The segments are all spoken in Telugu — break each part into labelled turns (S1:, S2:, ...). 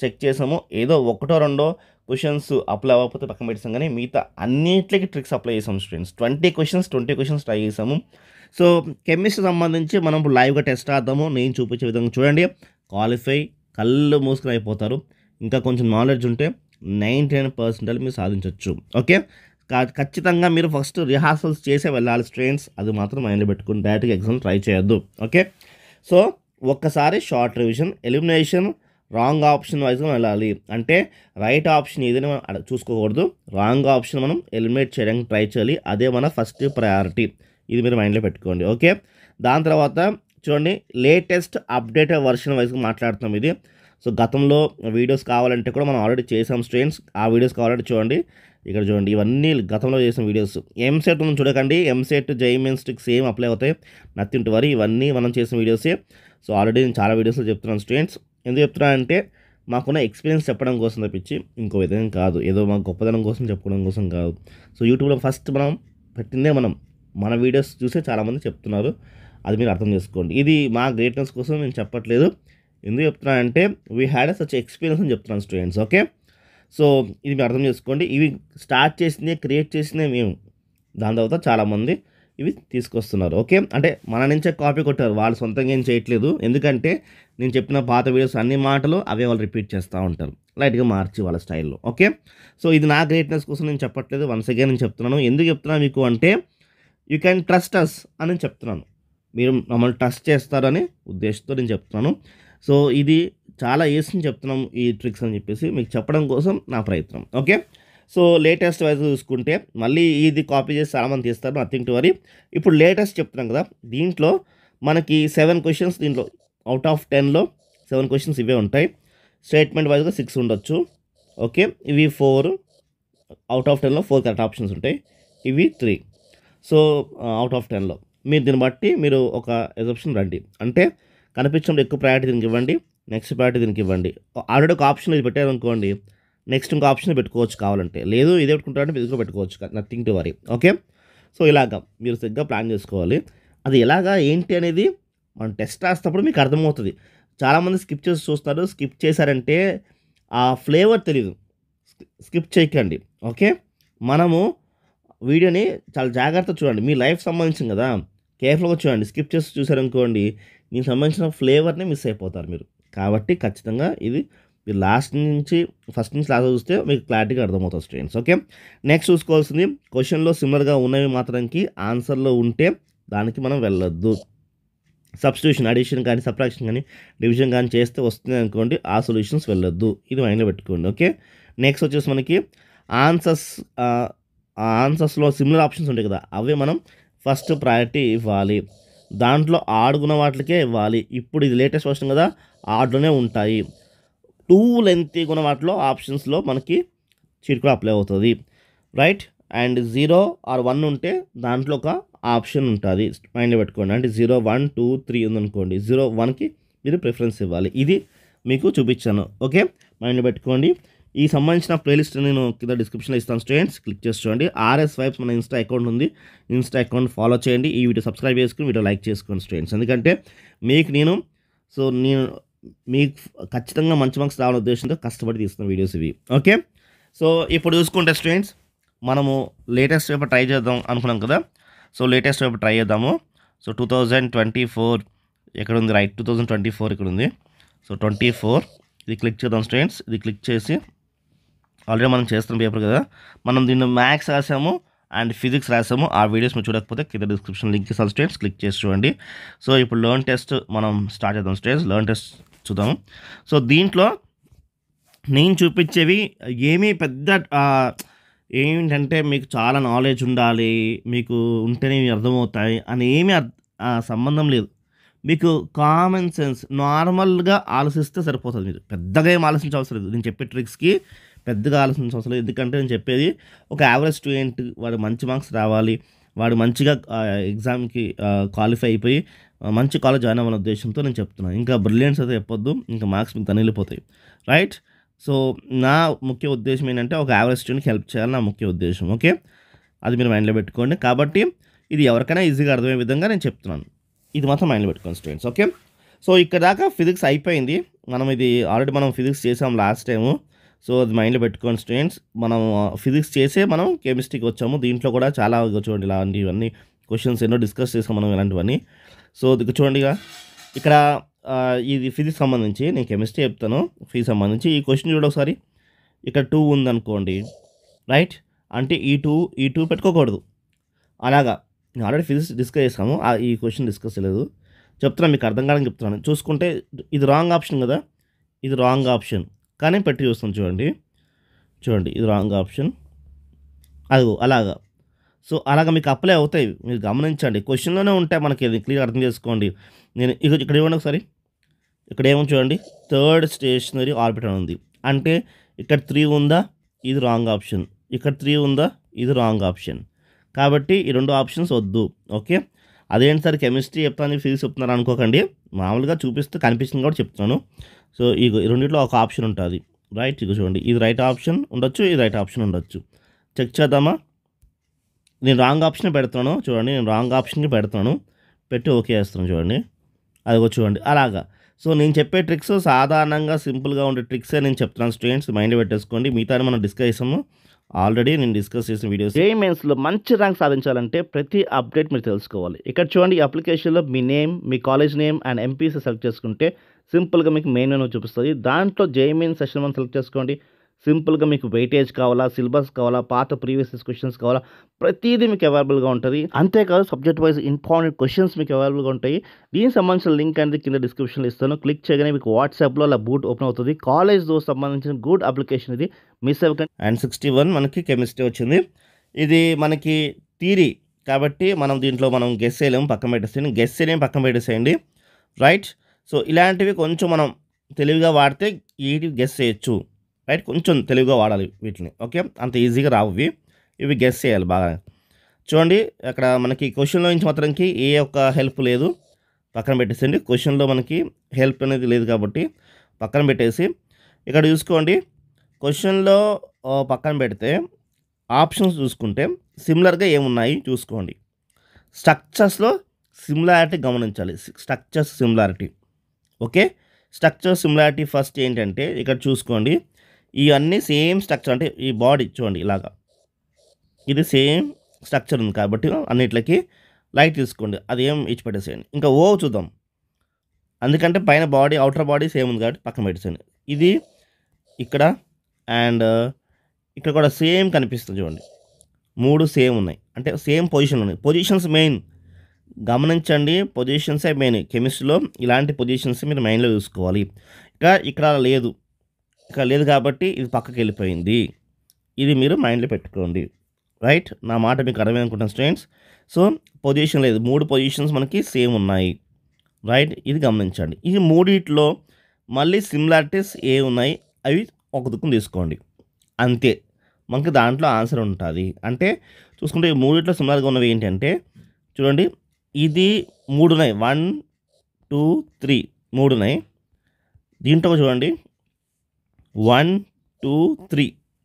S1: చెక్ చేసాము. ఏదో ఒకటో రెండో క్వశ్చన్స్ అప్లై అవ్వకపోతే పక్కన పెట్టేసాం, కానీ మిగతా అన్నిటికి ట్రిక్స్ అప్లై చేసాం స్టూడెంట్స్. 20 క్వశ్చన్స్ ట్రై చేసాము. సో కెమిస్ట్రీ సంబంధించి మనం ఇప్పుడు లైవ్గా టెస్ట్ ఆద్దాము. నేను చూపించే విధంగా చూడండి. క్వాలిఫై కళ్ళు మూసుకుని అయిపోతారు. ఇంకా కొంచెం నాలెడ్జ్ ఉంటే 99% మీరు సాధించవచ్చు. ఓకే, ఖచ్చితంగా మీరు ఫస్ట్ రిహార్సల్స్ చేసే వెళ్ళాలి స్టూడెంట్స్. అది మాత్రం మైండ్లో పెట్టుకుని డైరెక్ట్గా ఎగ్జామ్ ట్రై చేయొద్దు. ఓకే, సో ఒక్కసారి short revision, elimination, wrong option వైజ్గా వెళ్ళాలి. అంటే రైట్ ఆప్షన్ ఏదైనా మనం చూసుకోకూడదు, రాంగ్ ఆప్షన్ మనం ఎలిమినేట్ చేయడానికి ట్రై చేయాలి. అదే మన ఫస్ట్ ప్రయారిటీ. ఇది మీరు మైండ్లో పెట్టుకోండి. ఓకే, దాని తర్వాత చూడండి, లేటెస్ట్ అప్డేటెడ్ వర్షన్ వైజ్గా మాట్లాడుతున్నాం ఇది. సో గతంలో వీడియోస్ కావాలంటే కూడా మనం ఆల్రెడీ చేసాం స్టూడెంట్స్. ఆ వీడియోస్ కావాలంటే చూడండి, ఇక్కడ చూడండి, ఇవన్నీ గతంలో చేసిన వీడియోస్. ఎంసెట్ ఉంది చూడకండి, EAMCET JEE mains same apply అవుతాయి, నథింగ్ టు వరీ. ఇవన్నీ మనం చేసిన వీడియోసే. సో ఆల్రెడీ నేను చాలా వీడియోస్లో చెప్తున్నాను స్టూడెంట్స్. ఎందుకు చెప్తున్నానంటే మాకున్న ఎక్స్పీరియన్స్ చెప్పడం కోసం తప్పించి ఇంకో విధంగా కాదు, ఏదో మా గొప్పదనం కోసం చెప్పుకోవడం కోసం కాదు. సో యూట్యూబ్లో ఫస్ట్ మనం పెట్టిందే మన వీడియోస్ చూసే చాలామంది చెప్తున్నారు. అది మీరు అర్థం చేసుకోండి. ఇది మా గ్రేట్నెస్ కోసం నేను చెప్పట్లేదు. ఎందుకు చెప్తున్నానంటే వీ హ్యాడ్ సచ్ ఎక్స్పీరియన్స్ అని చెప్తున్నాను స్టూడెంట్స్. ఓకే, సో ఇది మీరు అర్థం చేసుకోండి. ఇవి స్టార్ట్ చేసిందే, క్రియేట్ చేసిందే మేము. దాని తర్వాత చాలామంది ఇవి తీసుకొస్తున్నారు. ఓకే, అంటే మన నుంచే కాపీ కొట్టారు, వాళ్ళు సొంతంగా ఏం చేయట్లేదు. ఎందుకంటే నేను చెప్పిన పాత వీడియోస్ అన్ని మాటలు అవే వాళ్ళు రిపీట్ చేస్తూ ఉంటారు, లైట్గా మార్చి వాళ్ళ స్టైల్లో. ఓకే, సో ఇది నా గ్రేట్నెస్ కోసం నేను చెప్పట్లేదు, వన్స్ అగైన్ నేను చెప్తున్నాను. ఎందుకు చెప్తున్నాను మీకు అంటే యూ క్యాన్ ట్రస్ట్ అస్ అని చెప్తున్నాను. మీరు మమ్మల్ని ట్రస్ట్ చేస్తారని ఉద్దేశంతో నేను చెప్తున్నాను. సో ఇది చాలా ఈజీ చెప్తున్నాం ఈ ట్రిక్స్ అని చెప్పేసి మీకు చెప్పడం కోసం నా ప్రయత్నం. ఓకే, సో లేటెస్ట్ వైజ్ చూసుకుంటే మళ్ళీ ఇది కాపీ చేసి చాలామంది తీస్తారు, నథింగ్ టు వరీ. ఇప్పుడు లేటెస్ట్ చెప్తున్నాం కదా, దీంట్లో మనకి 7 క్వశ్చన్స్, దీంట్లో అవుట్ ఆఫ్ 10లో 7 క్వశ్చన్స్ ఇవే ఉంటాయి. స్టేట్మెంట్ వైజ్గా 6 ఉండొచ్చు. ఓకే, ఇవి 4 అవుట్ ఆఫ్ 10లో 4 కరెక్ట్ ఆప్షన్స్ ఉంటాయి. ఇవి 3. సో అవుట్ ఆఫ్ 10లో మీరు దీన్ని బట్టి మీరు ఒక ఎగ్జామ్షన్ రండి. అంటే కనిపించినప్పుడు ఎక్కువ ప్రయారిటీ దీనికి ఇవ్వండి, నెక్స్ట్ ప్రయారిటీ దీనికి ఇవ్వండి. ఆల్రెడీ ఒక ఆప్షన్ ఇది పెట్టారనుకోండి, నెక్స్ట్ ఇంకో ఆప్షన్ పెట్టుకోవచ్చు కావాలంటే. లేదు ఇదే పెట్టుకుంటారంటే ఇది కూడా పెట్టుకోవచ్చు, nothing to worry. Okay, so ఇలాగా మీరు సరిగ్గా ప్లాన్ చేసుకోవాలి. అది ఎలాగా ఏంటి అనేది మనం టెస్ట్ రాసేటప్పుడు మీకు అర్థమవుతుంది. చాలామంది స్కిప్ చేసి చూస్తారు. స్కిప్ చేశారంటే ఆ ఫ్లేవర్ తెలీదు. స్కిప్ చేయకండి. ఓకే, మనము వీడియోని చాలా జాగ్రత్తగా చూడండి. మీ లైఫ్ సంబంధించింది కదా, కేర్ఫుల్గా చూడండి. స్కిప్ చేసి చూసారనుకోండి, దీనికి సంబంధించిన ఫ్లేవర్ని మిస్ అయిపోతారు మీరు. కాబట్టి ఖచ్చితంగా ఇది మీరు ఫస్ట్ నుంచి లాస్ట్ చూస్తే మీకు క్లారిటీగా అర్థమవుతుంది స్టూడెంట్స్. ఓకే, నెక్స్ట్ చూసుకోవాల్సింది క్వశ్చన్లో సిమిలర్గా ఉన్నవి మాత్రానికి ఆన్సర్లో ఉంటే దానికి మనం వెళ్ళొద్దు. సబ్స్టిట్యూషన్, అడిషన్ కానీ సబ్ట్రాక్షన్ కానీ డివిజన్ కానీ చేస్తే వస్తుంది అనుకోండి, ఆ సొల్యూషన్స్ వెళ్ళొద్దు. ఇది మైండ్లో పెట్టుకోండి. ఓకే, నెక్స్ట్ వచ్చేసి మనకి ఆన్సర్స్లో సిమిలర్ ఆప్షన్స్ ఉంటాయి కదా, అవే మనం ఫస్ట్ ప్రయారిటీ ఇవ్వాలి. దాంట్లో ఆడుకున్న వాటికే ఇవ్వాలి. ఇప్పుడు ఇది లేటెస్ట్ వర్షన్ కదా, ఆర్డర్లోనే ఉంటాయి. టూ లెంతీ ఉన్న వాటిలో ఆప్షన్స్లో మనకి చీట్ కూడా అప్లై అవుతుంది, రైట్. అండ్ 0 or 1 ఉంటే దాంట్లో ఒక ఆప్షన్ ఉంటుంది, మైండ్లో పెట్టుకోండి. అంటే 0, 1, 2, 3 ఉందనుకోండి, 0, 1కి మీరు ప్రిఫరెన్స్ ఇవ్వాలి. ఇది మీకు చూపించాను. ఓకే, మైండ్లో పెట్టుకోండి. ఈ సంబంధించిన ప్లేలిస్ట్ నేను కింద డిస్క్రిప్షన్లో ఇస్తాను స్టూడెంట్స్, క్లిక్ చేసి చూడండి. RS Vibes మన ఇన్స్టా అకౌంట్ ఉంది, ఇన్స్టా అకౌంట్ ఫాలో చేయండి. ఈ వీడియో సబ్స్క్రైబ్ చేసుకుని వీడియో లైక్ చేసుకోండి స్టూడెంట్స్. ఎందుకంటే నేను మీకు ఖచ్చితంగా మంచి మార్క్స్ రావాలనే ఉద్దేశంతో కష్టపడి తీస్తున్న వీడియోస్ ఇవి. ఓకే, సో ఇప్పుడు చూసుకుంటే స్టూడెంట్స్ మనము లేటెస్ట్ పేపర్ ట్రై చేద్దాం అనుకున్నాం కదా. సో లేటెస్ట్ పేపర్ ట్రై చేద్దాము. సో 2024 ఎక్కడ ఉంది, రైట్, 2024 ఇక్కడ ఉంది. సో 24 ఇది క్లిక్ చేద్దాం స్టూడెంట్స్. ఇది క్లిక్ చేసి ఆల్రెడీ మనం చేస్తున్న పేపర్ కదా, మనం దీన్ని మ్యాథ్స్ రాసాము అండ్ ఫిజిక్స్ రాసాము. ఆ వీడియోస్ మీరు చూడకపోతే కింద డిస్క్రిప్షన్ లింక్ ఇస్తాను స్టూడెంట్స్, క్లిక్ చేసి చూడండి. సో ఇప్పుడు లెర్న్ టెస్ట్ మనం స్టార్ట్ చేద్దాం స్టూడెంట్స్. లెర్న్ టెస్ట్ చూద్దాము. సో దీంట్లో నేను చూపించేవి ఏమీ పెద్ద ఏంటంటే మీకు చాలా నాలెడ్జ్ ఉండాలి, మీకు ఉంటేనే అర్థమవుతాయి అని ఏమీ సంబంధం లేదు. మీకు కామన్ సెన్స్ నార్మల్గా ఆలోచిస్తే సరిపోతుంది. మీరు పెద్దగా ఏం ఆలోచించే అవసరం లేదు. నేను చెప్పే ట్రిక్స్కి పెద్దగా ఆలోచించే అవసరం లేదు. ఎందుకంటే నేను చెప్పేది ఒక యావరేజ్ స్టూడెంట్, వాడు మంచి మార్క్స్ రావాలి, వాడు మంచిగా ఎగ్జామ్కి క్వాలిఫై అయిపోయి మంచి కాలేజ్ జాయిన్ అవ్వాలనే ఉద్దేశంతో నేను చెప్తున్నాను. ఇంకా బ్రిలియన్స్ అయితే చెప్పొద్దు, ఇంకా మార్క్స్ మీకు తనిలిపోతాయి, రైట్. సో నా ముఖ్య ఉద్దేశం ఏంటంటే ఒక యావరేజ్ స్టూడెంట్కి హెల్ప్ చేయాలి, నా ముఖ్య ఉద్దేశం. ఓకే, అది మీరు మైండ్లో పెట్టుకోండి. కాబట్టి ఇది ఎవరికైనా ఈజీగా అర్థమయ్యే విధంగా నేను చెప్తున్నాను. ఇది మాత్రం మైండ్లో పెట్టుకోండి స్టూడెంట్స్. ఓకే, సో ఇక్కడ దాకా ఫిజిక్స్ అయిపోయింది. మనం ఇది ఆల్రెడీ మనం ఫిజిక్స్ చేసాం లాస్ట్ టైము. సో అది మైండ్లో పెట్టుకోండి స్టూడెంట్స్. మనం ఫిజిక్స్ చేసే మనం కెమిస్ట్రీకి వచ్చాము. దీంట్లో కూడా చాలా చూడండి ఇలాంటివన్నీ క్వశ్చన్స్ ఎన్నో డిస్కస్ చేసాం మనం ఇలాంటివన్నీ. సో చూడండి ఇక్కడ ఇది ఫిజిక్స్ సంబంధించి నేను కెమిస్ట్రీ చెప్తాను. ఫిజిక్స్ సంబంధించి ఈ క్వశ్చన్ చూడ ఒకసారి. ఇక్కడ 2 ఉందనుకోండి, రైట్? అంటే ఈ టూ పెట్టుకోకూడదు. అలాగా నేను ఆల్రెడీ ఫిజిక్స్ డిస్కస్ చేసాము, ఈ క్వశ్చన్ డిస్కస్ చేయలేదు. చెప్తున్నాను, మీకు అర్థం కాదని చెప్తున్నాను. చూసుకుంటే ఇది రాంగ్ ఆప్షన్ కదా, ఇది రాంగ్ ఆప్షన్ కానీ పెట్టి చూస్తాను చూడండి. ఇది రాంగ్ ఆప్షన్. అదిగో అలాగా. సో అలాగా మీకు అప్లై అవుతాయి, మీరు గమనించండి. క్వశ్చన్లోనే ఉంటాయి మనకి, ఇది క్లియర్ అర్థం చేసుకోండి. నేను ఇక్కడ ఇవ్వండి ఒకసారి. ఇక్కడ ఏమో చూడండి, థర్డ్ స్టేషనరీ ఆర్బిటర్ ఉంది. అంటే ఇక్కడ 3 ఉందా, ఇది రాంగ్ ఆప్షన్. ఇక్కడ 3 ఉందా, ఇది రాంగ్ ఆప్షన్. కాబట్టి ఈ 2 ఆప్షన్స్ వద్దు. ఓకే, అదేంటి సార్ కెమిస్ట్రీ చెప్తాను ఫిజిక్స్ చెప్తున్నారు అనుకోకండి, మామూలుగా చూపిస్తూ కనిపిస్తుంది కూడా చెప్తున్నాను. సో ఈ రెండింటిలో ఒక ఆప్షన్ ఉంటుంది, రైట్? ఇక చూడండి, ఇది రైట్ ఆప్షన్ ఉండొచ్చు, ఇది రైట్ ఆప్షన్ ఉండొచ్చు. చెక్ చేద్దామా? నేను రాంగ్ ఆప్షన్ పెడుతున్నాను చూడండి, నేను రాంగ్ ఆప్షన్కి పెడుతున్నాను, పెట్టి ఓకే చేస్తున్నాను చూడండి. అదిగో చూడండి అలాగా. సో నేను చెప్పే ట్రిక్స్ సాధారణంగా సింపుల్గా ఉండే ట్రిక్సే నేను చెప్తున్నాను స్టూడెంట్స్, మైండ్ పెట్టేసుకోండి. మిగతా మనం డిస్కస్ చేసాము ఆల్రెడీ, నేను డిస్కస్ చేసిన వీడియోస్. జేఈఈ మెయిన్స్లో మంచి ర్యాంక్ సాధించాలంటే ప్రతి అప్డేట్ మీరు తెలుసుకోవాలి. ఇక్కడ చూడండి, ఈ అప్లికేషన్లో మీ నేమ్, మీ college name and MPC select చేసుకుంటే సింపుల్గా మీకు మెయిన్ మెనూ చూపిస్తుంది. దాంట్లో జేఈఈ మెయిన్ సెషన్ 1 సెలెక్ట్ చేసుకోండి. సింపుల్గా మీకు వెయిటేజ్ కావాలా, సిలబస్ కావాలా, పాత ప్రీవియస్ క్వశ్చన్స్ కావాలా, ప్రతిదీ మీకు అవైలబుల్గా ఉంటుంది. అంతేకాదు సబ్జెక్ట్ వైజ్ ఇంపార్టెంట్ క్వశ్చన్స్ మీకు అవైలబుల్గా ఉంటాయి. దీనికి సంబంధించిన లింక్ అనేది కింద డిస్క్రిప్షన్లో ఇస్తాను. క్లిక్ చేయగానే మీకు వాట్సాప్లో అలా బూట్ ఓపెన్ అవుతుంది. కాలేజ్తో సంబంధించిన గుడ్ అప్లికేషన్ ఇది, మిస్ అవ్వకండి. అండ్ 61 మనకి కెమిస్ట్రీ వచ్చింది. ఇది మనకి థియరీ కాబట్టి మనం దీంట్లో గెస్ చేయలేము, పక్కన పెట్టేసేయండి. గెస్ చేయలేము, పక్కన పెట్టేసేయండి, రైట్? సో ఇలాంటివి కొంచెం మనం తెలివిగా వాడితే వీటిని గెస్ చేయొచ్చు, రైట్? కొంచెం తెలివిగా వాడాలి వీటిని, ఓకే? అంత ఈజీగా రావు ఇవి గెస్ చేయాలి బాగా. చూడండి, అక్కడ మనకి క్వశ్చన్లో నుంచి మాత్రంకి ఏ ఒక్క హెల్ప్ లేదు, పక్కన పెట్టేసేయండి. క్వశ్చన్లో మనకి హెల్ప్ అనేది లేదు కాబట్టి పక్కన పెట్టేసి ఇక్కడ చూసుకోండి. క్వశ్చన్లో పక్కన పెడితే ఆప్షన్స్ చూసుకుంటే సిమిలర్గా ఏమున్నాయి చూసుకోండి. స్ట్రక్చర్స్లో సిమిలారిటీ గమనించాలి, structures similarity, okay? Structure similarity first ఏంటంటే ఇక్కడ చూసుకోండి, ఇవన్నీ సేమ్ స్ట్రక్చర్. అంటే ఈ బాడీ చూడండి ఇలాగా, ఇది సేమ్ స్ట్రక్చర్ ఉంది కాబట్టి అన్నిట్లకి లైట్ తీసుకోండి, అది ఏం ఇచ్చి పెట్టేసేయండి. ఇంకా ఓ చూద్దాం, అందుకంటే పైన బాడీ అవుటర్ బాడీ సేమ్ ఉంది కాబట్టి పక్కన పెట్టేసేయండి. ఇది ఇక్కడ అండ్ ఇక్కడ కూడా సేమ్ కనిపిస్తుంది చూడండి, 3 సేమ్ ఉన్నాయి, అంటే సేమ్ పొజిషన్లో ఉన్నాయి. పొజిషన్స్ మెయిన్ గమనించండి, పొజిషన్సే మెయిన్ కెమిస్ట్రీలో. ఇలాంటి పొజిషన్స్ మీరు మైండ్లో చూసుకోవాలి. ఇక్కడ లేదు కాబట్టి ఇది పక్కకి వెళ్ళిపోయింది, ఇది మీరు మైండ్లో పెట్టుకోండి, రైట్? నా మాట మీకు అర్థమైంది అనుకుంటాను స్టూడెంట్స్. సో పొజిషన్ లేదు, 3 పొజిషన్స్ మనకి సేమ్ ఉన్నాయి, రైట్? ఇది గమనించండి. ఈ మూడిట్లో మళ్ళీ సిమిలారిటీస్ ఏ ఉన్నాయి అవి ఒక దుక్కుని తీసుకోండి, అంతే. మనకి దాంట్లో ఆన్సర్ ఉంటుంది. అంటే చూసుకుంటే ఈ మూడిట్లో సిమిలర్గా ఉన్నవి ఏంటంటే చూడండి, ఇది 3 ఉన్నాయి, 1 2 3 3 ఉన్నాయి. దీంట్లో చూడండి 1 2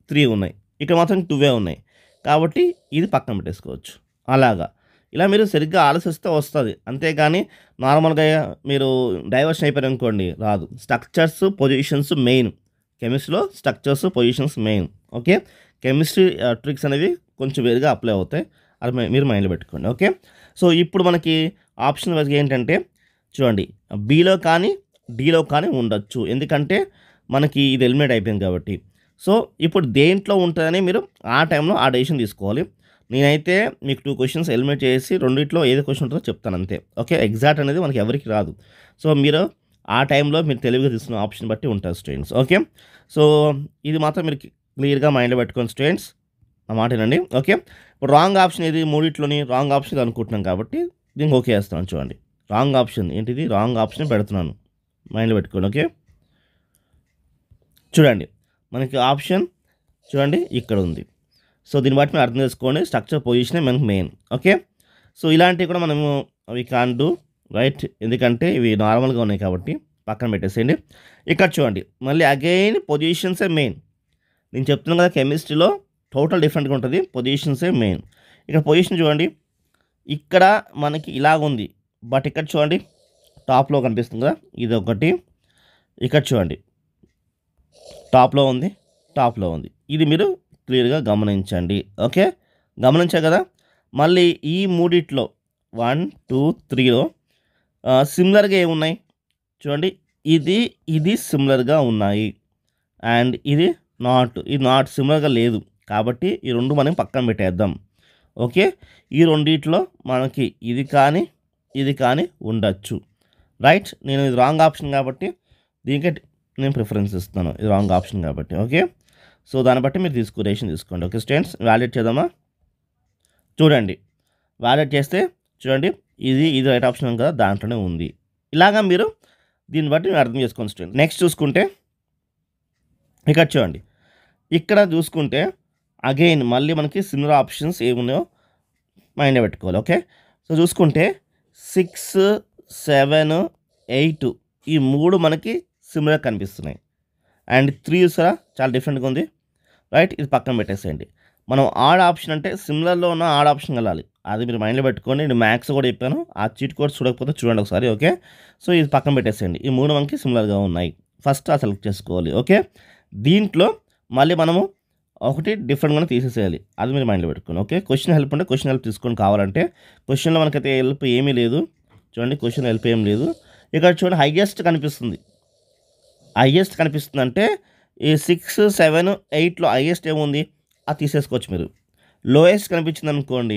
S1: 3 ఉన్నాయి, ఇక్కడ మాత్రం 2 ఉన్నాయి కాబట్టి ఇది పక్కన పెట్టేసుకోవచ్చు. అలాగా ఇలా మీరు సరిగ్గా ఆలోచిస్తే వస్తుంది, అంతేగాని నార్మల్గా మీరు డైవర్షన్ అయిపోయారు అనుకోండి రాదు. స్ట్రక్చర్స్ పొజిషన్స్ మెయిన్ కెమిస్ట్రీలో, structures positions main, okay? Chemistry tricks అనేవి కొంచెం వేరుగా అప్లై అవుతాయి, అది మీరు మైండ్లో పెట్టుకోండి, ఓకే? సో ఇప్పుడు మనకి ఆప్షన్ వైజ్గా ఏంటంటే చూడండి, బీలో కానీ డీలో కానీ ఉండొచ్చు, ఎందుకంటే మనకి ఇది ఎలిమినేట్ అయిపోయింది కాబట్టి. సో ఇప్పుడు దేంట్లో ఉంటుందని మీరు ఆ టైంలో ఆ డెసిషన్ తీసుకోవాలి. నేనైతే మీకు 2 క్వశ్చన్స్ ఎలిమినేట్ చేసి రెండిట్లో ఏది క్వశ్చన్ ఉంటుందో చెప్తాను అంతే, ఓకే? ఎగ్జాక్ట్ అనేది మనకి ఎవరికి రాదు. సో మీరు ఆ టైంలో మీరు తెలివిగా తీసుకున్న ఆప్షన్ బట్టి ఉంటుంది స్టూడెంట్స్, ఓకే? సో ఇది మాత్రం మీరు క్లియర్గా మైండ్లో పెట్టుకోండి స్టూడెంట్స్, ఆ మాట వినండి, ఓకే? ఇప్పుడు రాంగ్ ఆప్షన్ ఇది, మూడిట్లోని రాంగ్ ఆప్షన్ అనుకుంటున్నాం కాబట్టి దీనికి ఓకే చేస్తున్నాను. చూడండి రాంగ్ ఆప్షన్ ఏంటిది, రాంగ్ ఆప్షన్ పెడుతున్నాను, మైండ్లో పెట్టుకోండి, ఓకే? చూడండి మనకి ఆప్షన్ చూడండి ఇక్కడ ఉంది. సో దీన్ని బట్టి మీరు అర్థం చేసుకోండి, స్ట్రక్చర్ పొజిషనే మనకి మెయిన్, ఓకే? సో ఇలాంటివి కూడా మనము అవి కాన్ డూ, రైట్? ఎందుకంటే ఇవి నార్మల్గా ఉన్నాయి కాబట్టి పక్కన పెట్టేసేయండి. ఇక్కడ చూడండి మళ్ళీ అగైన్ పొజిషన్సే మెయిన్. నేను చెప్తున్నాను కదా కెమిస్ట్రీలో టోటల్ డిఫరెంట్గా ఉంటుంది, పొజిషన్సే మెయిన్. ఇక్కడ పొజిషన్ చూడండి, ఇక్కడ మనకి ఇలాగుంది, బట్ ఇక్కడ చూడండి టాప్లో కనిపిస్తుంది కదా, ఇది ఒకటి. ఇక్కడ చూడండి టాప్లో ఉంది, టాప్లో ఉంది. ఇది మీరు క్లియర్గా గమనించండి. ఓకే, గమనించారు కదా. మళ్ళీ ఈ మూడిట్లో 1 2 3లో సిమిలర్గా ఏమున్నాయి చూడండి. ఇది సిమిలర్గా ఉన్నాయి అండ్ ఇది నాట్ సిమిలర్గా లేదు. కాబట్టి ఈ రెండు మనం పక్కన పెట్టేద్దాం. ఓకే, ఈ రెండిట్లో మనకి ఇది కానీ ఉండొచ్చు. రైట్, నేను ఇది రాంగ్ ఆప్షన్ కాబట్టి దీనికి నేను ప్రిఫరెన్స్ ఇస్తాను. ఇది రాంగ్ ఆప్షన్ కాబట్టి. ఓకే, సో దాన్ని బట్టి మీరు రేషన్ తీసుకోండి. ఓకే స్టూడెంట్స్, వ్యాలిడేట్ చేద్దామా? చూడండి, వ్యాలిడేట్ చేస్తే చూడండి ఇది రైట్ ఆప్షన్ కదా, దాంట్లోనే ఉంది. ఇలాగా మీరు దీన్ని బట్టి మీరు అర్థం చేసుకోండి స్టూడెంట్. నెక్స్ట్ చూసుకుంటే ఇక్కడ చూడండి, ఇక్కడ చూసుకుంటే అగైన్ మళ్ళీ మనకి సిమిలర్ ఆప్షన్స్ ఏమున్నాయో మైండ్లో పెట్టుకోవాలి. ఓకే, సో చూసుకుంటే 6 7 8 ఈ మూడు మనకి సిమిలర్ కనిపిస్తున్నాయి. అండ్ 3 చూసారా చాలా డిఫరెంట్గా ఉంది. రైట్, ఇది పక్కన పెట్టేసేయండి. మనం ఆడ్ ఆప్షన్ అంటే సిమిలర్లో ఉన్న ఆడ్ ఆప్షన్ వెళ్ళాలి. అది మీరు మైండ్లో పెట్టుకోండి. నేను మ్యాథ్స్ కూడా చెప్పాను, ఆ చీట్ కోడ్ చూడకపోతే చూడండి ఒకసారి. ఓకే, సో ఇది పక్కన పెట్టేసేయండి. ఈ మూడు మనకి సిమిలర్గా ఉన్నాయి. ఫస్ట్ ఆ సెలెక్ట్ చేసుకోవాలి. ఓకే, దీంట్లో మళ్ళీ మనము ఒకటి డిఫరెంట్గానే తీసేసేయాలి. అది మీరు మైండ్లో పెట్టుకోండి. ఓకే, క్వశ్చన్ హెల్ప్ ఉంటే క్వశ్చన్ హెల్ప్ తీసుకొని కావాలంటే. క్వశ్చన్లో మనకైతే హెల్ప్ ఏమీ లేదు. చూడండి, క్వశ్చన్ హెల్ప్ ఏం లేదు. ఇక్కడ చూడండి హైయెస్ట్ కనిపిస్తుంది. హైయెస్ట్ కనిపిస్తుంది అంటే ఈ 6 7 8లో హైయెస్ట్ ఏముంది అది తీసేసుకోవచ్చు మీరు. లోయెస్ట్ కనిపించింది అనుకోండి,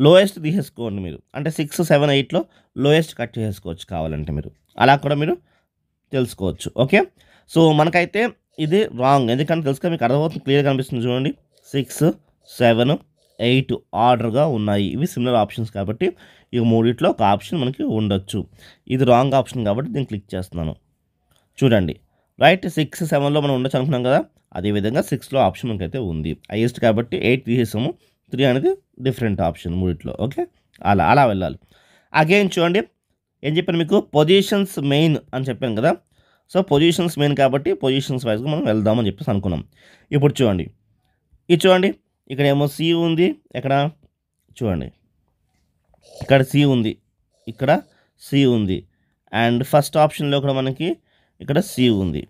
S1: లోయెస్ట్ తీసేసుకోండి మీరు. అంటే 6 7 8లో లోయెస్ట్ కట్ చేసుకోవచ్చు కావాలంటే మీరు. అలా కూడా మీరు తెలుసుకోవచ్చు. ఓకే, సో మనకైతే ఇది రాంగ్, ఎందుకంటే తెలుసుకొని మీకు అర్థమవుతుంది, క్లియర్గా కనిపిస్తుంది. చూడండి 6 7 8 ఆర్డర్గా ఉన్నాయి. ఇవి సిమిలర్ ఆప్షన్స్ కాబట్టి ఈ మూడిట్లో ఒక ఆప్షన్ మనకి ఉండొచ్చు. ఇది రాంగ్ ఆప్షన్ కాబట్టి దీన్ని క్లిక్ చేస్తున్నాను. చూడండి రైట్, 6 7లో మనం ఉండొచ్చు అనుకున్నాం కదా, అదేవిధంగా 6లో ఆప్షన్ మనకైతే ఉంది. హైయెస్ట్ కాబట్టి 8 తీసేసాము, 3 అనేది డిఫరెంట్ ఆప్షన్ మూడిట్లో. ఓకే, అలా వెళ్ళాలి. అగైన్ చూడండి ఏం చెప్పాను మీకు, పొజిషన్స్ మెయిన్ అని చెప్పాను కదా. సో పొజిషన్స్ మెయిన్ కాబట్టి పొజిషన్స్ వైజ్గా మనం వెళ్దామని చెప్పేసి అనుకున్నాం. ఇప్పుడు చూడండి, ఇది చూడండి ఇక్కడ ఏమో సి ఉంది, ఎక్కడ చూడండి ఇక్కడ సి ఉంది, ఇక్కడ సి ఉంది. అండ్ ఫస్ట్ ఆప్షన్లో కూడా మనకి ఇక్కడ సి ఉంది,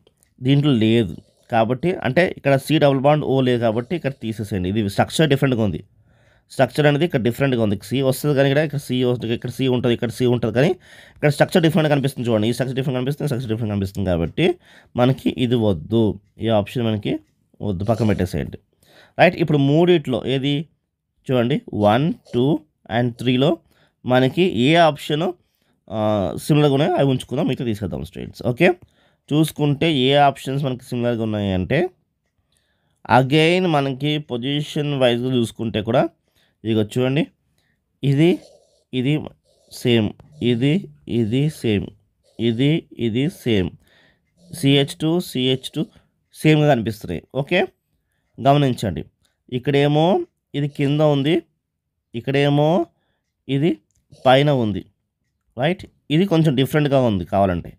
S1: దీంట్లో లేదు కాబట్టి, అంటే ఇక్కడ సి డబుల్ బాండ్ ఓ లేదు కాబట్టి ఇక్కడ తీసేసేయండి. ఇది స్ట్రక్చర్ డిఫరెంట్గా ఉంది. స్ట్రక్చర్ అనేది ఇక్కడ డిఫరెంట్గా ఉంది. సి వస్తుంది కానీ ఇక్కడ సి వస్తుంది, ఇక్కడ సి ఉంటుంది, ఇక్కడ సి ఉంటుంది, కానీ ఇక్కడ స్ట్రక్చర్ డిఫరెంట్ కనిపిస్తుంది. చూడండి, ఈ స్ట్రక్చర్ డిఫరెంట్ కనిపిస్తుంది, స్ట్రక్చర్ డిఫరెంట్ కనిపిస్తుంది కాబట్టి మనకి ఇది వద్దు. ఈ ఆప్షన్ మనకి వద్దు, పక్కన పెట్టేసేయండి. రైట్, ఇప్పుడు మూడిట్లో ఏది చూడండి 1 2 అండ్ 3లో మనకి ఏ ఆప్షన్ సిమిలర్గా ఉన్నాయో అవి ఉంచుకుందాం, మీకు తీసుకెళ్దాం స్టూడెంట్స్. ఓకే, చూసుకుంటే ఏ ఆప్షన్స్ మనకి సిమిలర్గా ఉన్నాయి అంటే అగైన్ మనకి పొజిషన్ వైజ్గా చూసుకుంటే కూడా ఇక చూడండి ఇది సేమ్, ఇది సేమ్, ఇది సేమ్, CH2 సేమ్గా కనిపిస్తున్నాయి. ఓకే, గమనించండి, ఇక్కడేమో ఇది కింద ఉంది, ఇక్కడేమో ఇది పైన ఉంది. రైట్, ఇది కొంచెం డిఫరెంట్గా ఉంది కావాలంటే.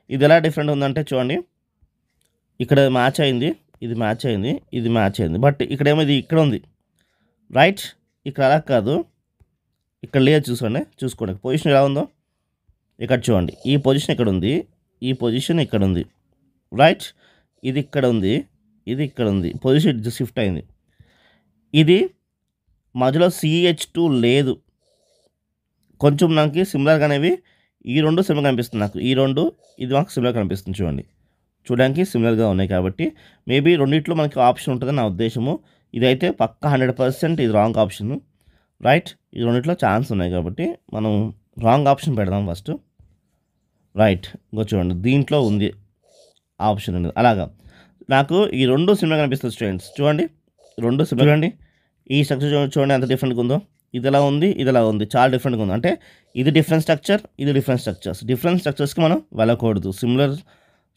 S1: ఇది ఎలా డిఫరెంట్ ఉందంటే చూడండి, ఇక్కడ మ్యాచ్ అయింది, ఇది మ్యాచ్ అయింది, ఇది మ్యాచ్ అయింది, బట్ ఇక్కడేమో ఇది ఇక్కడ ఉంది. రైట్, ఇక్కడ అలా కాదు, ఇక్కడ లేదు. చూసుకోండి పొజిషన్ ఎలా ఉందో. ఇక్కడ చూడండి, ఈ పొజిషన్ ఇక్కడ ఉంది, ఈ పొజిషన్ ఇక్కడ ఉంది. రైట్, ఇది ఇక్కడ ఉంది, ఇది ఇక్కడ ఉంది, పొజిషన్ షిఫ్ట్ అయింది. ఇది మధ్యలో CH2 లేదు. కొంచెం నాకు సిమిలర్గా అనేవి ఈ రెండు సిమిలర్ కనిపిస్తుంది. నాకు ఈ రెండు ఇది మాకు సిమిలర్ కనిపిస్తుంది. చూడడానికి సిమిలర్గా ఉన్నాయి కాబట్టి మేబీ రెండిట్లో మనకి ఆప్షన్ ఉంటుందని నా ఉద్దేశము. ఇదైతే పక్కా 100% ఇది రాంగ్ ఆప్షన్. రైట్, ఈ రెండిట్లో ఛాన్స్ ఉన్నాయి కాబట్టి మనం రాంగ్ ఆప్షన్ పెడదాం ఫస్ట్. రైట్, ఇంకో చూడండి దీంట్లో ఉంది ఆప్షన్ అనేది. అలాగా నాకు ఈ రెండు సిమిలర్ కనిపిస్తుంది స్టూడెంట్స్. చూడండి రెండు సిమిలర్. చూడండి ఈ స్ట్రక్చర్ చూడండి ఎంత డిఫరెంట్గా ఉందో. ఇది ఎలా ఉంది, ఇది ఎలా ఉంది, చాలా డిఫరెంట్గా ఉంది. అంటే ఇది డిఫరెంట్ స్ట్రక్చర్, ఇది డిఫరెంట్ స్ట్రక్చర్స్. డిఫరెంట్ స్ట్రక్చర్స్కి మనం వెళ్ళకూడదు, సిమిలర్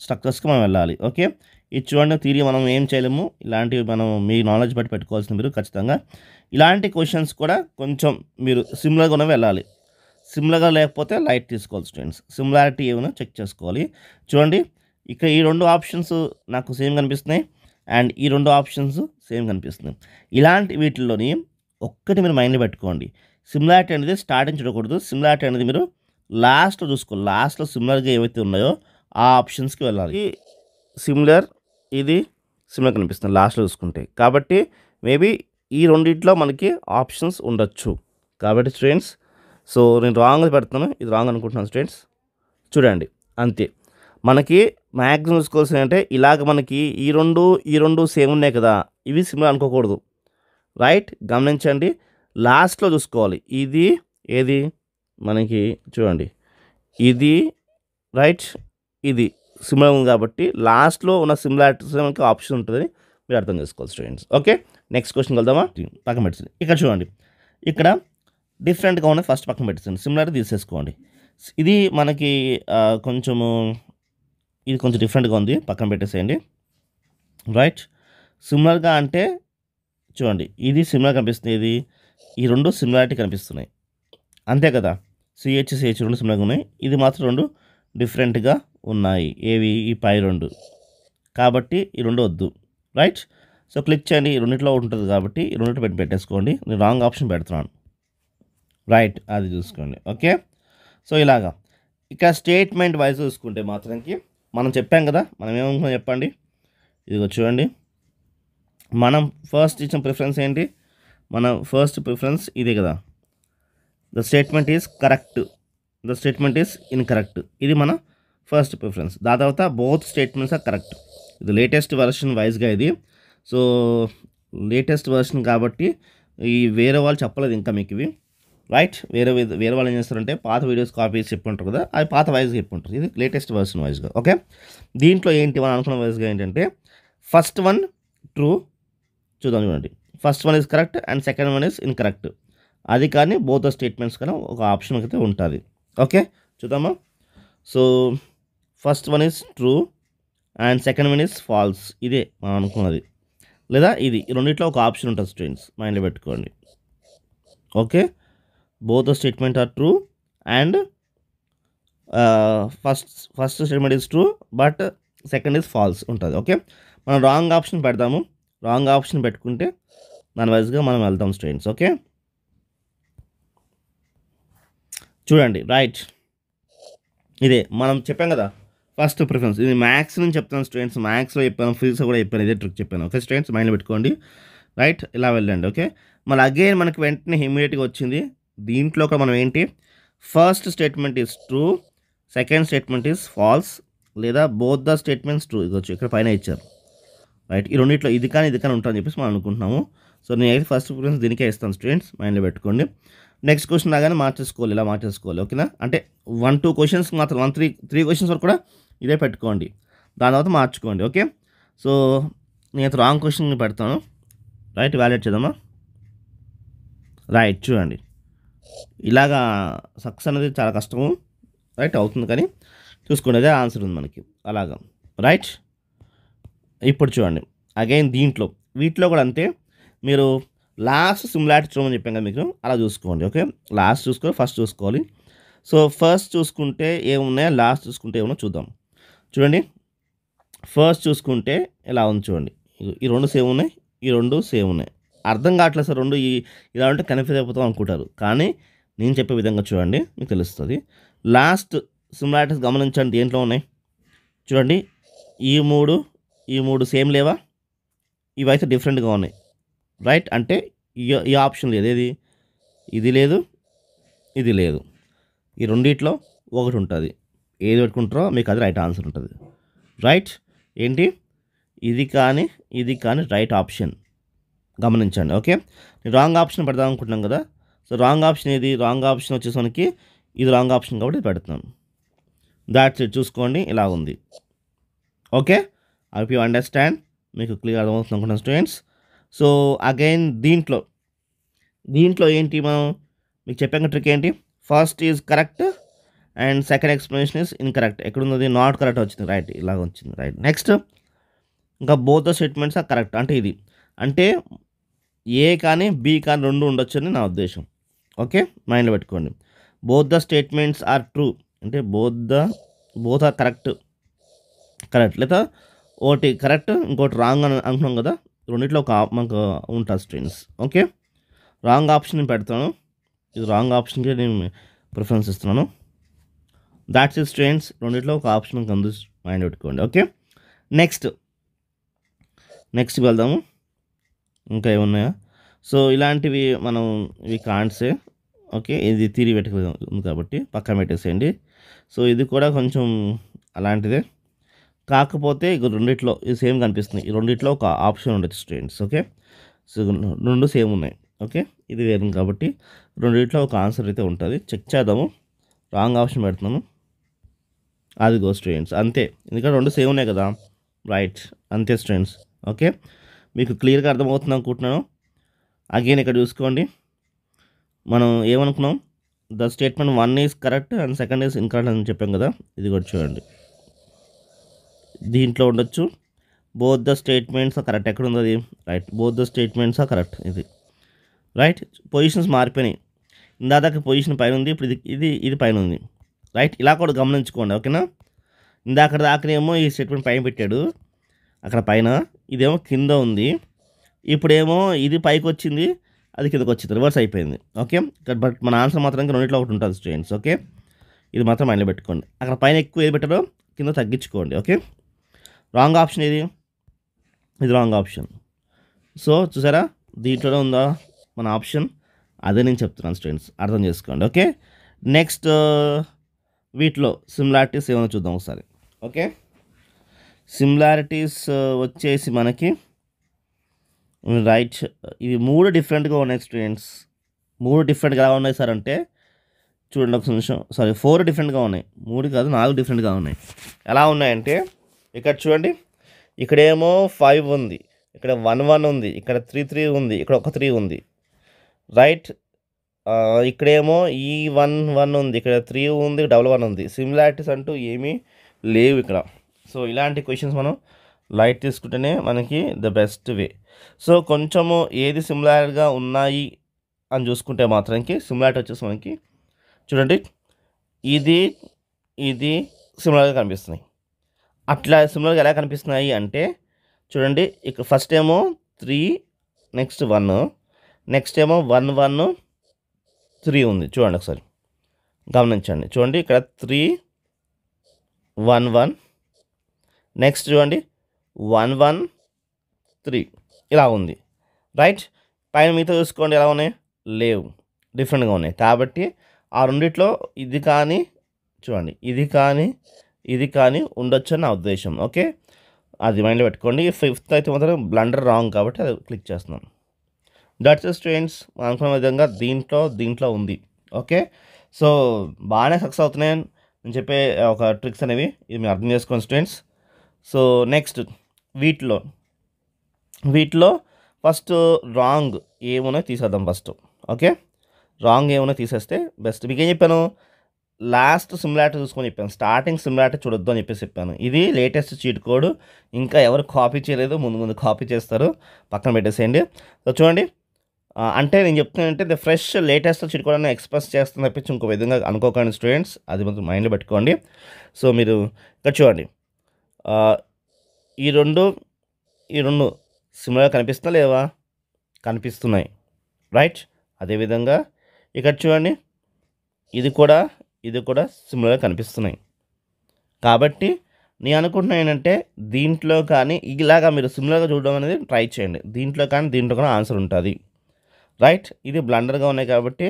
S1: స్ట్రక్చర్స్కి మనం వెళ్ళాలి. ఓకే, ఇది చూడండి థియరీ మనం ఏం చేయలేము. ఇలాంటివి మనం మీ నాలెడ్జ్ బట్టి పెట్టుకోవాల్సింది మీరు ఖచ్చితంగా. ఇలాంటి క్వశ్చన్స్ కూడా కొంచెం మీరు సిమిలర్గా వెళ్ళాలి. సిమిలర్గా లేకపోతే లైట్ తీసుకోవాలి స్టూడెంట్స్. సిమిలారిటీ ఏమైనా చెక్ చేసుకోవాలి. చూడండి ఇక్కడ ఈ రెండు ఆప్షన్స్ నాకు సేమ్ కనిపిస్తున్నాయి అండ్ ఈ రెండు ఆప్షన్స్ సేమ్ కనిపిస్తున్నాయి. ఇలాంటి వీటిల్లోని ఒక్కటి మీరు మైండ్లో పెట్టుకోండి, సిమిలారిటీ అనేది స్టార్టింగ్ చూడకూడదు. సిమిలారిటీ అనేది మీరు లాస్ట్లో చూసుకో, లాస్ట్లో సిమిలర్గా ఏవైతే ఉన్నాయో ఆ ఆప్షన్స్కి వెళ్ళాలి. ఈ సిమిలర్, ఇది సిమిలర్ కనిపిస్తుంది లాస్ట్లో చూసుకుంటే. కాబట్టి మేబీ ఈ రెండిట్లో మనకి ఆప్షన్స్ ఉండొచ్చు. కాబట్టి స్టూడెంట్స్, సో నేను రాంగ్ పెడుతున్నాను, ఇది రాంగ్ అనుకుంటున్నాను స్టూడెంట్స్. చూడండి అంతే. మనకి మ్యాక్సిమం చూసుకోవాల్సింది అంటే ఇలాగ మనకి ఈ రెండు సేమ్ ఉన్నాయి కదా, ఇవి సిమిలర్ అనుకోకూడదు. రైట్, గమనించండి. లాస్ట్లో చూసుకోవాలి. ఇది ఏది మనకి చూడండి, ఇది రైట్, ఇది సిమిలర్ ఉంది కాబట్టి లాస్ట్లో ఉన్న సిమిలారిటీస్ మనకి ఆప్షన్ ఉంటుందని మీరు అర్థం చేసుకోవాలి స్టూడెంట్స్. ఓకే, నెక్స్ట్ క్వశ్చన్కి వెళ్దామా? పక్కన పెట్టండి. ఇక్కడ చూడండి, ఇక్కడ డిఫరెంట్గా ఉన్నది ఫస్ట్ పక్కన పెట్టండి, సిమిలారిటీ తీసేసుకోండి. ఇది మనకి కొంచెము ఇది కొంచెం డిఫరెంట్గా ఉంది, పక్కన పెట్టేసేయండి. రైట్, సిమిలర్గా అంటే చూడండి, ఇది సిమిలర్ కనిపిస్తుంది, ఇది ఈ రెండు సిమిలారిటీ కనిపిస్తున్నాయి అంతే కదా. సిహెచ్ రెండు సిమిలర్గా ఉన్నాయి, ఇది మాత్రం రెండు డిఫరెంట్గా ఉన్నాయి. ఏవి? ఈ పై రెండు. కాబట్టి ఈ రెండు వద్దు. రైట్, సో క్లిక్ చేయండి, ఈ రెండిట్లో ఉంటుంది కాబట్టి ఈ రెండింటిలో పెట్టేసుకోండి. నేను రాంగ్ ఆప్షన్ పెడుతున్నాను. రైట్, అది చూసుకోండి. ఓకే, సో ఇలాగా ఇక్కడ స్టేట్మెంట్ వైజ్ చూసుకుంటే మాత్రంకి మనం చెప్పాం కదా, మనం ఏమనుకున్నాం చెప్పండి. ఇదిగో చూడండి, మనం ఫస్ట్ ఇచ్చిన ప్రిఫరెన్స్ ఏంటి? మన ఫస్ట్ ప్రిఫరెన్స్ ఇదే కదా, the statement is correct, the statement is incorrect. ఇది మన ఫస్ట్ ప్రిఫరెన్స్. దాని తర్వాత బోత్ స్టేట్మెంట్స్ ఆర్ కరెక్ట్. ఇది లేటెస్ట్ వర్షన్ వైజ్గా ఇది. సో లేటెస్ట్ వర్షన్ కాబట్టి ఈ వేరే వాళ్ళు చెప్పలేదు ఇంకా మీకు ఇవి. రైట్, వేరే వాళ్ళు ఏం చేస్తారంటే పాత వీడియోస్ కాపీస్ చెప్పుంటారు కదా, అది పాత వైజ్గా చెప్పుంటారు. ఇది లేటెస్ట్ వర్షన్ వైజ్గా. ఓకే, దీంట్లో ఏంటి మనం అనుకున్న వైజ్గా ఏంటంటే ఫస్ట్ వన్ ట్రూ. చూద్దాం, చూడండి, first one is correct and second one is incorrect. అది కానీ బోత్ స్టేట్మెంట్స్ కానీ ఒక ఆప్షన్ అయితే ఉంటుంది. ఓకే, చూద్దామా? So first one is true and second one is false. ఇదే మనం అనుకున్నది. లేదా ఇది, రెండిట్లో ఒక ఆప్షన్ ఉంటుంది స్టూడెంట్స్, మైండ్లో పెట్టుకోండి. Okay, both the statement are true and first statement is true but second is false ఉంటుంది. ఓకే, మనం రాంగ్ ఆప్షన్ పెడదాము. రాంగ్ ఆప్షన్ పెట్టుకుంటే దాని వైజ్గా మనం వెళ్తాం స్టూడెంట్స్. ఓకే, చూడండి, రైట్, ఇదే మనం చెప్పాం కదా ఫస్ట్ ప్రిఫరెన్స్. ఇది మ్యాథ్స్ నుంచి చెప్తాను స్టూడెంట్స్, మ్యాథ్స్లో చెప్పాను, ఫిజిక్స్లో కూడా చెప్పాను, ఇదే ట్రిక్ చెప్పాను. ఓకే స్టూడెంట్స్, మైండ్లో పెట్టుకోండి. రైట్, ఇలా వెళ్ళండి. ఓకే, మళ్ళీ అగైన్ మనకి వెంటనే ఇమీడియట్గా వచ్చింది. దీంట్లో కూడా మనం ఏంటి, first statement is true, second statement is false, లేదా బోత్ ద స్టేట్మెంట్స్ ట్రూ. ఇది వచ్చి ఇక్కడ పైన ఇచ్చారు. రైట్, ఈ రెండిట్లో ఇది కానీ ఉంటుందని చెప్పేసి మనం అనుకుంటున్నాము. సో నేనైతే ఫస్ట్ ప్రిఫరెన్స్ దీనికే ఇస్తాను స్టూడెంట్స్, మైండ్లో పెట్టుకోండి. నెక్స్ట్ క్వశ్చన్ లాగానే మార్చేసుకోవాలి, ఇలా మార్చేసుకోవాలి. ఓకేనా, అంటే 1-2 క్వశ్చన్స్ మాత్రం 1-3 క్వశ్చన్స్ వరకు కూడా ఇదే పెట్టుకోండి, దాని తర్వాత మార్చుకోండి. ఓకే, సో నేను రాంగ్ క్వశ్చన్ పెడతాను. రైట్, వ్యాలిడేట్ చేద్దామా? రైట్, చూడండి, ఇలాగా సక్సెస్ అనేది చాలా కష్టము. రైట్, అవుతుంది కానీ చూసుకోండి, అదే ఆన్సర్ ఉంది మనకి అలాగా. రైట్, ఇప్పుడు చూడండి అగైన్ దీంట్లో వీటిలో కూడా అంతే. మీరు లాస్ట్ సిమిలారిటీ చూడమని చెప్పాను కదా మీకు, అలా చూసుకోండి. ఓకే, లాస్ట్ చూసుకోవాలి, ఫస్ట్ చూసుకోవాలి. సో ఫస్ట్ చూసుకుంటే ఏమున్నాయో, లాస్ట్ చూసుకుంటే ఏమన్నా చూద్దాం. చూడండి, ఫస్ట్ చూసుకుంటే ఎలా ఉంది చూడండి, ఈ రెండు సేమ్ ఉన్నాయి, ఈ రెండు సేమ్ ఉన్నాయి. అర్థం కావట్లేదు సార్, రెండు ఇలా ఉంటే కన్ఫ్యూజ్ అయిపోతాం అనుకుంటారు, కానీ నేను చెప్పే విధంగా చూడండి మీకు తెలుస్తుంది. లాస్ట్ సిమిలారిటీస్ గమనించండి, దేంట్లో ఉన్నాయి చూడండి. ఈ మూడు సేమ్ లేవా? ఇవైతే డిఫరెంట్గా ఉన్నాయి. రైట్, అంటే ఈ ఆప్షన్ లేదు, ఏది, ఇది లేదు, ఇది లేదు. ఈ రెండిట్లో ఒకటి ఉంటుంది, ఏది పెట్టుకుంటారో మీకు అది రైట్ ఆన్సర్ ఉంటుంది. రైట్, ఏంటి, ఇది కానీ రైట్ ఆప్షన్ గమనించండి. ఓకే, నేను రాంగ్ ఆప్షన్ పెడదాం అనుకుంటున్నాం కదా. సో రాంగ్ ఆప్షన్ ఏది? రాంగ్ ఆప్షన్ వచ్చేసరికి ఇది రాంగ్ ఆప్షన్ కాబట్టి పెడుతున్నాను. దాట్స్ ఇట్, చూసుకోండి, ఇలా ఉంది. Okay, I hope you understand, మీకు క్లియర్ అర్థమవుతుంది అనుకుంటున్నాను స్టూడెంట్స్. సో అగైన్ దీంట్లో ఏంటి, మనం మీకు చెప్పాక ట్రిక్ ఏంటి, first is correct and second explanation is incorrect. ఎక్కడున్నది? నాట్ కరెక్ట్ వచ్చింది. రైట్, ఇలాగ వచ్చింది. రైట్, నెక్స్ట్ ఇంకా both the statements are correct. అంటే ఇది, అంటే ఏ కానీ బి కానీ రెండు ఉండొచ్చు అని నా ఉద్దేశం. ఓకే, మైండ్లో పెట్టుకోండి. Both the statements are true అంటే బోత్ ఆర్ కరెక్ట్, లేదా ఒకటి కరెక్ట్ ఇంకోటి రాంగ్ అని అనుకున్నాం కదా, రెండిట్లో ఒక మనకు ఉంటుంది స్టూడెంట్స్. ఓకే, రాంగ్ ఆప్షన్ పెడతాను, ఇది రాంగ్ ఆప్షన్కి నేను ప్రిఫరెన్స్ ఇస్తున్నాను. That's it students. రెండిట్లో ఒక ఆప్షన్ కందు మైండ్ పెట్టుకోండి. ఓకే, నెక్స్ట్ వెళ్దాము. ఇంకా ఏమున్నాయా? సో ఇలాంటివి మనం ఇవి కాంట్సే. ఓకే, ఇది థియరీ ఉంది కాబట్టి పక్కన పెట్టేసేయండి. సో ఇది కూడా కొంచెం అలాంటిదే, కాకపోతే ఇక రెండిట్లో ఇది సేమ్ కనిపిస్తుంది. ఈ రెండిట్లో ఒక ఆప్షన్ ఉండొచ్చు స్టూడెంట్స్. ఓకే, సో రెండు సేమ్ ఉన్నాయి. ఓకే, ఇది వేరు కాబట్టి రెండిట్లో ఒక ఆన్సర్ అయితే ఉంటుంది. చెక్ చేద్దాము. రాంగ్ ఆప్షన్ పెడుతున్నాను. అదిగో స్టూడెంట్స్, అంతే. ఎందుకంటే రెండు సేమ్ ఉన్నాయి కదా, రైట్, అంతే స్టూడెంట్స్. ఓకే, మీకు క్లియర్గా అర్థమవుతుంది అనుకుంటున్నాను. అగైన్ ఇక్కడ చూసుకోండి, మనం ఏమనుకున్నాం, the statement 1 is correct and second is incorrect అని చెప్పాం కదా. ఇది కూడా చూడండి, దీంట్లో ఉండొచ్చు. Both the statements are correct. ఎక్కడ ఉంది అది? Right, both the statements are correct. ఇది రైట్. పొజిషన్స్ మారిపోయినాయి. ఇందాక పొజిషన్ పైన ఉంది, ఇప్పుడు ఇది పైన ఉంది. రైట్, ఇలా కూడా గమనించుకోండి. ఓకేనా, ఇందాక దాకనేమో ఈ స్టేట్మెంట్ పైన పెట్టాడు అక్కడ పైన, ఇదేమో కింద ఉంది. ఇప్పుడేమో ఇది పైకి వచ్చింది, అది కిందకి వచ్చింది, రివర్స్ అయిపోయింది. ఓకే, బట్ మన ఆన్సర్ మాత్రం రెండిట్లో ఒకటి ఉంటుంది స్టూడెంట్స్. ఓకే, ఇది మాత్రం మైండ్లో పెట్టుకోండి. అక్కడ పైన ఎక్కువ ఏది పెట్టారో కింద తగ్గించుకోండి. ఓకే, రాంగ్ ఆప్షన్ ఇది రాంగ్ ఆప్షన్. సో చూసారా, దీంట్లోనే ఉందా మన ఆప్షన్? అదే నేను చెప్తున్నాను స్టూడెంట్స్, అర్థం చేసుకోండి. ఓకే, నెక్స్ట్ వీటిలో సిమిలారిటీస్ ఏమైనా చూద్దాం ఒకసారి. ఓకే, సిమిలారిటీస్ వచ్చేసి మనకి రైట్, ఇవి 3 డిఫరెంట్గా ఉన్నాయి స్టూడెంట్స్. 3 డిఫరెంట్గా ఎలా ఉన్నాయి సార్ అంటే, చూడండి ఒక నిమిషం, 4 డిఫరెంట్గా ఉన్నాయి. 3 కాదు, 4 డిఫరెంట్గా ఉన్నాయి. ఎలా ఉన్నాయంటే, ఇక్కడ చూడండి, ఇక్కడేమో 5 ఉంది, ఇక్కడ 1 ఉంది, ఇక్కడ 3 ఉంది, ఇక్కడ ఒక 3 ఉంది. రైట్, ఇక్కడేమో ఈ 1 ఉంది, ఇక్కడ 3 ఉంది, 1 ఉంది. సిమిలారిటీస్ అంటూ ఏమీ లేవు ఇక్కడ. సో ఇలాంటి క్వశ్చన్స్ మనం లైట్ తీసుకుంటేనే మనకి ద బెస్ట్ వే. సో కొంచెము ఏది సిమిలార్గా ఉన్నాయి అని చూసుకుంటే మాత్రానికి సిమిలారిటీ వచ్చేసి మనకి చూడండి, ఇది సిమిలర్గా కనిపిస్తున్నాయి. అట్లా సిమిలర్గా ఎలా కనిపిస్తున్నాయి అంటే చూడండి, ఇక్కడ ఫస్ట్ ఏమో 3, నెక్స్ట్ 1, నెక్స్ట్ ఏమో 1 1 3 ఉంది. చూడండి ఒకసారి గమనించండి. చూడండి ఇక్కడ 3 1 1, నెక్స్ట్ చూడండి 1 1 3 ఇలా ఉంది. రైట్, పైన మిగతా చూసుకోండి ఎలా ఉన్నాయి, లేవు, డిఫరెంట్గా ఉన్నాయి. కాబట్టి ఆ రెండిట్లో ఇది కానీ చూడండి, ఇది కానీ ఉండొచ్చు అని నా ఉద్దేశం. ఓకే, అది మైండ్లో పెట్టుకోండి. 5th అయితే మాత్రం బ్లండర్ రాంగ్ కాబట్టి అది క్లిక్ చేస్తున్నాను. దట్స్ స్టూడెంట్స్, అనుకున్న విధంగా దీంట్లో ఉంది. ఓకే, సో బాగానే సక్సెస్ అవుతున్నాయి నేను చెప్పే ఒక ట్రిక్స్ అనేవి, ఇది మీరు అర్థం చేసుకోండి స్టూడెంట్స్. సో నెక్స్ట్ వీటిలో ఫస్ట్ రాంగ్ ఏమున్నాయో తీసేద్దాం ఫస్ట్. ఓకే, రాంగ్ ఏమున్నాయో తీసేస్తే బెస్ట్. మీకు ఏం చెప్పాను, లాస్ట్ సిమిలారిటీ చూసుకొని చెప్పాను, స్టార్టింగ్ సిమిలారిటీ చూడొద్దు అని చెప్పాను. ఇది లేటెస్ట్ చీట్ కోడ్, ఇంకా ఎవరు కాపీ చేయలేదు, ముందు కాపీ చేస్తారు, పక్కన పెట్టేసేయండి. సో చూడండి, అంటే నేను చెప్తున్నానంటే the fresh latest cheat code అని ఎక్స్ప్రెస్ చేస్తుంది తప్పించి ఇంకో విధంగా అనుకోకండి స్టూడెంట్స్, అది మాత్రం మైండ్లో పెట్టుకోండి. సో మీరు ఇక్కడ చూడండి, ఈ రెండు సిమిలర్గా కనిపిస్తున్నా లేవా? కనిపిస్తున్నాయి. రైట్, అదేవిధంగా ఇక్కడ చూడండి, ఇది కూడా సిమిలర్గా కనిపిస్తున్నాయి. కాబట్టి నేను అనుకుంటున్నాను ఏంటంటే దీంట్లో కానీ ఇలాగా మీరు సిమిలర్గా చూడడం అనేది ట్రై చేయండి. దీంట్లో కానీ ఆన్సర్ ఉంటుంది. రైట్, ఇది బ్లండర్గా ఉన్నాయి కాబట్టి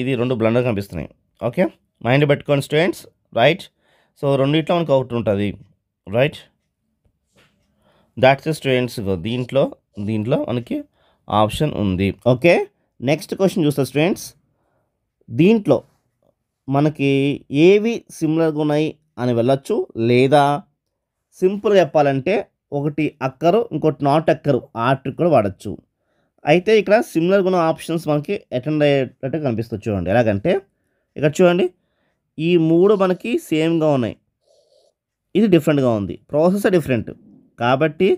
S1: ఇది 2 బ్లండర్ కనిపిస్తున్నాయి. ఓకే, మైండ్ పెట్టుకోండి స్టూడెంట్స్. రైట్, సో రెండిట్లో మనకు ఒకటి ఉంటుంది. రైట్, దాట్స్ స్టూడెంట్స్, దీంట్లో మనకి ఆప్షన్ ఉంది. ఓకే, నెక్స్ట్ క్వశ్చన్ చూస్తా స్టూడెంట్స్. దీంట్లో మనకి ఏవి సిమిలర్గా ఉన్నాయి అని వెళ్ళొచ్చు, లేదా సింపుల్గా చెప్పాలంటే ఒకటి అక్కరు ఇంకోటి నాట్ అక్కరు, ఆ ట్రిక్ కూడా వాడచ్చు. అయితే ఇక్కడ సిమిలర్గా ఉన్న ఆప్షన్స్ మనకి అటెండ్ అయ్యేటట్టు కనిపిస్తుంది. చూడండి ఎలాగంటే, ఇక్కడ చూడండి, ఈ 3 మనకి సేమ్గా ఉన్నాయి, ఇది డిఫరెంట్గా ఉంది, ప్రాసెస్ డిఫరెంట్. కాబట్టి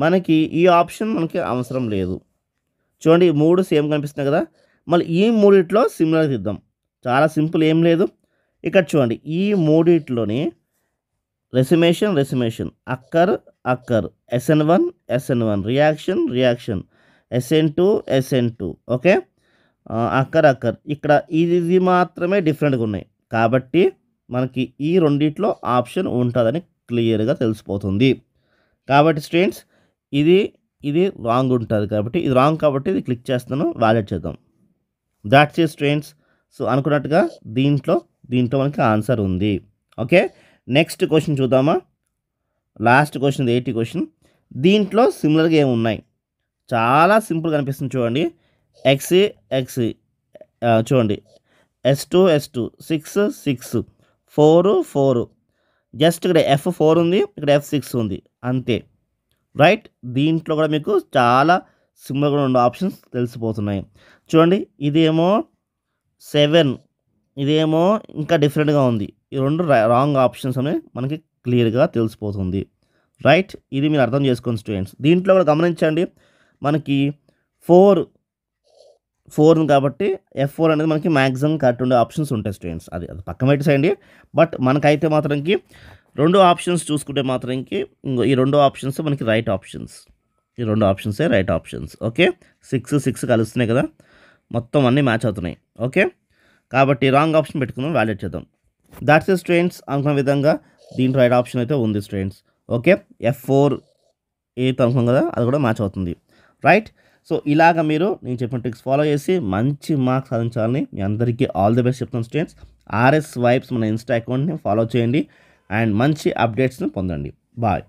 S1: మనకి ఈ ఆప్షన్ మనకి అవసరం లేదు. చూడండి, 3 సేమ్ కనిపిస్తున్నాయి కదా, మళ్ళీ ఈ 3 సిమిలర్ తీద్దాం. చాలా సింపుల్, ఏం లేదు. ఇక్కడ చూడండి, ఈ 3 రెసిమేషన్, అక్కర్, SN1, రియాక్షన్, SN2. ఓకే, అక్కర్. ఇక్కడ ఇది మాత్రమే డిఫరెంట్గా ఉన్నాయి. కాబట్టి మనకి ఈ రెండిట్లో ఆప్షన్ ఉంటుందని క్లియర్గా తెలిసిపోతుంది. కాబట్టి స్టూడెంట్స్ ఇది ఇది రాంగ్ ఉంటుంది కాబట్టి ఇది రాంగ్ కాబట్టి ఇది క్లిక్ చేస్తాను, వ్యాలిడేట్ చేద్దాం. That's it students. సో అనుకున్నట్టుగా దీంట్లో మనకి ఆన్సర్ ఉంది. ఓకే, నెక్స్ట్ క్వశ్చన్ చూద్దామా. Last question 80 question. దీంట్లో సిమిలర్గా ఏమున్నాయి, చాలా సింపుల్గా అనిపిస్తుంది చూడండి. ఎక్స్ చూడండి, S2 6 6 4 జస్ట్ ఇక్కడ F4 ఉంది, ఇక్కడ F6 ఉంది, అంతే. రైట్, దీంట్లో కూడా మీకు చాలా సింపుల్గా ఉన్న ఆప్షన్స్ తెలిసిపోతున్నాయి. చూడండి, ఇదేమో 7, ఇదేమో ఇంకా డిఫరెంట్గా ఉంది. ఈ రెండు రాంగ్ ఆప్షన్స్ అనేవి మనకి క్లియర్గా తెలిసిపోతుంది. రైట్, ఇది మీరు అర్థం చేసుకోండి స్టూడెంట్స్. దీంట్లో కూడా గమనించండి, మనకి 4 ఉంది కాబట్టి F4 అనేది మనకి మ్యాక్సిమం కరెక్ట్ ఉండే ఆప్షన్స్ ఉంటాయి స్టూడెంట్స్. అది పక్కన పెట్టేసేయండి. బట్ మనకైతే మాత్రంకి 2 ఆప్షన్స్ చూసుకుంటే మాత్రంకి ఈ 2 ఆప్షన్స్ మనకి రైట్ ఆప్షన్స్. ఈ 2 ఆప్షన్సే రైట్ ఆప్షన్స్. ఓకే, 6 కలుస్తున్నాయి కదా, మొత్తం అన్నీ మ్యాచ్ అవుతున్నాయి. ఓకే, కాబట్టి రాంగ్ ఆప్షన్ పెట్టుకుందాం, వ్యాలిడేట్ చేద్దాం. That's it students. అనుకున్న విధంగా దీంట్లో రైట్ ఆప్షన్ అయితే ఉంది స్టూడెంట్స్. ఓకే, F4 ఏది అనుకున్నాం కదా, అది కూడా మ్యాచ్ అవుతుంది. రైట్, సో ఇలాగ మీరు నేను చెప్పిన ట్రిక్స్ ఫాలో చేసి మంచి మార్క్స్ సాధించాలని మీ అందరికీ ఆల్ ది బెస్ట్ చెప్తాను స్టూడెంట్స్. RS వైబ్స్ మన ఇన్స్టా అకౌంట్ని ఫాలో చేయండి అండ్ మంచి అప్డేట్స్ని పొందండి. బాయ్.